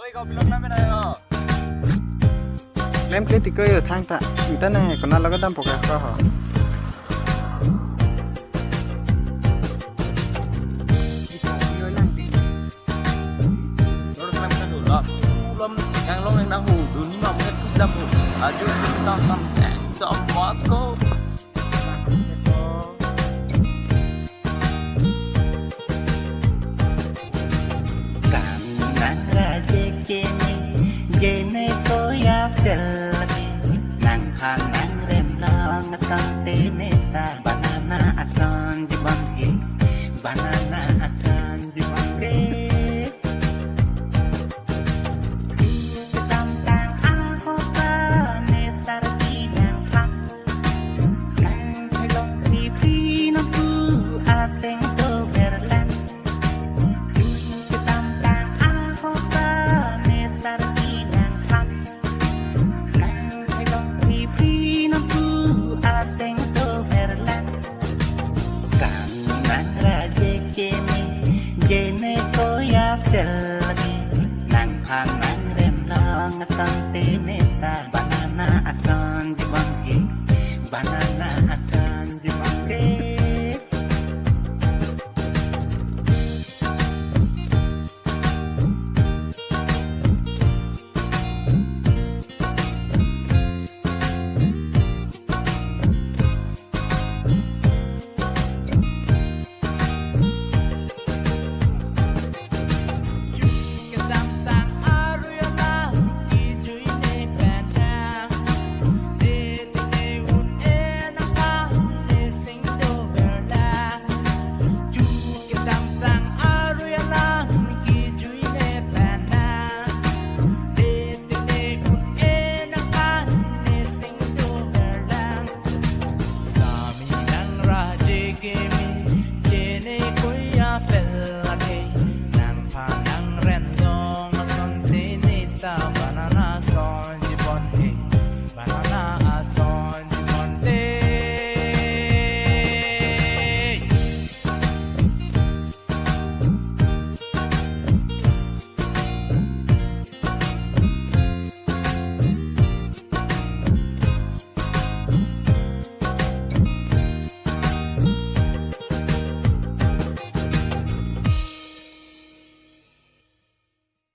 Ôi, cậu bị lông lắm bên đây hả? Lem cái ticker ở thang ta kita này còn nó có đâm bọc cái hả Belum yang long yang dahulu dunia mungkin sedang aja kita